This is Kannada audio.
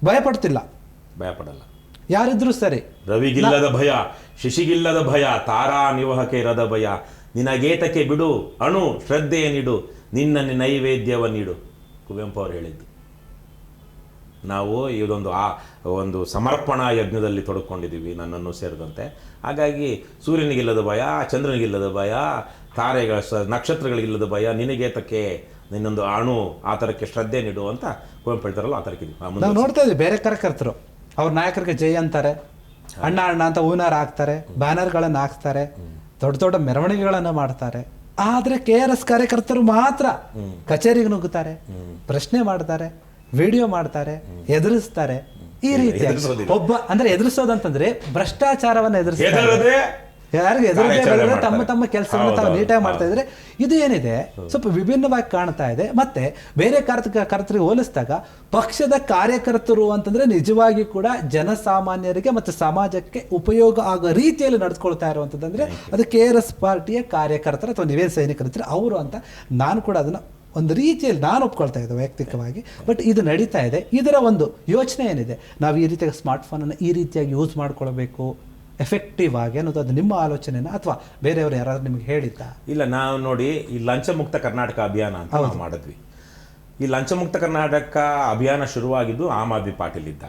ಭಯಪಡ್ತಿಲ್ಲ, ಭಯಪಡಲ್ಲ. ಯಾರಿದ್ರು ಸರಿ. ರವಿಗಿಲ್ಲದ ಭಯ, ಶಶಿಗಿಲ್ಲದ ಭಯ, ತಾರಾ ನಿವಹಕ್ಕೆ ಇರದ ಭಯ, ನಿನಗೇತಕ್ಕೆ ಬಿಡು ಅಣು ಶ್ರದ್ಧೆಯ ನೀಡು, ನಿನ್ನ ನೈವೇದ್ಯವ ನೀಡು. ಕುವೆಂಪು ಅವರು ಹೇಳಿದ್ದು. ನಾವು ಇದೊಂದು ಒಂದು ಸಮರ್ಪಣಾ ಯಜ್ಞದಲ್ಲಿ ತೊಡಕೊಂಡಿದ್ದೀವಿ, ನನ್ನನ್ನು ಸೇರಿದಂತೆ. ಹಾಗಾಗಿ ಸೂರ್ಯನಿಗಿಲ್ಲದ ಭಯ, ಚಂದ್ರನಿಗಿಲ್ಲದ ಭಯ, ತಾರೆಗಳ ನಕ್ಷತ್ರಗಳಿಗಿಲ್ಲದ ಭಯ, ನಿನಗೇತಕ್ಕೆ ನಿನ್ನೊಂದು ಅಣು ಆ ಥರಕ್ಕೆ ಶ್ರದ್ಧೆ ನೀಡು ಅಂತ ಕುವೆಂಪು ಹೇಳ್ತಾರಲ್ಲ, ಆ ಥರಕ್ಕೆ ನಾವು ನೋಡ್ತಾ ಇದ್ವಿ. ಬೇರೆ ಕಾರ್ಯಕರ್ತರು ಅವ್ರ ನಾಯಕರಿಗೆ ಜೈ ಅಂತಾರೆ, ಅಣ್ಣ ಅಣ್ಣ ಅಂತ ಹೂನಾರ ಹಾಕ್ತಾರೆ, ಬ್ಯಾನರ್ಗಳನ್ನು ಹಾಕ್ತಾರೆ, ದೊಡ್ಡ ದೊಡ್ಡ ಮೆರವಣಿಗೆಗಳನ್ನು ಮಾಡ್ತಾರೆ. ಆದ್ರೆ KRS ಕಾರ್ಯಕರ್ತರು ಮಾತ್ರ ಕಚೇರಿಗೆ ನುಗ್ಗುತ್ತಾರೆ, ಪ್ರಶ್ನೆ ಮಾಡ್ತಾರೆ, ವಿಡಿಯೋ ಮಾಡ್ತಾರೆ, ಎದುರಿಸ್ತಾರೆ. ಈ ರೀತಿ ಒಬ್ಬ ಅಂದ್ರೆ ಎದುರಿಸೋದಂತಂದ್ರೆ ಭ್ರಷ್ಟಾಚಾರವನ್ನ ಎದುರಿಸ್ತಾರೆ. ಯಾರಿಗೂ ಎದುರು ತಮ್ಮ ತಮ್ಮ ಕೆಲಸವನ್ನು ತಾವು ನೀಟಾಗಿ ಮಾಡ್ತಾ ಇದ್ರೆ ಇದು ಏನಿದೆ ಸ್ವಲ್ಪ ವಿಭಿನ್ನವಾಗಿ ಕಾಣ್ತಾ ಇದೆ. ಮತ್ತೆ ಬೇರೆ ಕಾರ್ಯಕರ್ತರಿಗೆ ಹೋಲಿಸಿದಾಗ ಪಕ್ಷದ ಕಾರ್ಯಕರ್ತರು ಅಂತಂದ್ರೆ ನಿಜವಾಗಿ ಕೂಡ ಜನಸಾಮಾನ್ಯರಿಗೆ ಮತ್ತು ಸಮಾಜಕ್ಕೆ ಉಪಯೋಗ ಆಗೋ ರೀತಿಯಲ್ಲಿ ನಡೆದುಕೊಳ್ತಾ ಇರುವಂತಂದ್ರೆ ಅದು KRS ಪಾರ್ಟಿಯ ಕಾರ್ಯಕರ್ತರು ಅಥವಾ ನಿವೇದ ಸೈನಿಕರಿದ್ರೆ ಅವರು ಅಂತ ನಾನು ಕೂಡ ಅದನ್ನ ಒಂದು ರೀತಿಯಲ್ಲಿ ನಾನು ಒಪ್ಕೊಳ್ತಾ ಇದ್ದೆ ವೈಯಕ್ತಿಕವಾಗಿ. ಬಟ್ ಇದು ನಡೀತಾ ಇದೆ. ಇದರ ಒಂದು ಯೋಚನೆ ಏನಿದೆ, ನಾವು ಈ ರೀತಿಯಾಗಿ ಸ್ಮಾರ್ಟ್ಫೋನನ್ನು ಈ ರೀತಿಯಾಗಿ ಯೂಸ್ ಮಾಡ್ಕೊಳ್ಬೇಕು ಎಫೆಕ್ಟಿವ್ ಆಗಿ ಅನ್ನೋದು, ಅದು ನಿಮ್ಮ ಆಲೋಚನೆನ ಅಥವಾ ಬೇರೆಯವರು ಯಾರಾದ್ರೂ ನಿಮ್ಗೆ ಹೇಳಿದ್ದ? ಇಲ್ಲ, ನಾವು ನೋಡಿ ಈ ಲಂಚಮುಕ್ತ ಕರ್ನಾಟಕ ಅಭಿಯಾನ ಅಂತ ನಾವು ಮಾಡಿದ್ವಿ. ಈ ಲಂಚಮುಕ್ತ ಕರ್ನಾಟಕ ಅಭಿಯಾನ ಶುರುವಾಗಿದ್ದು ಆಮ್ ಆದ್ಮಿ ಪಾಟೀಲ್ ಇದ್ದಾಗ.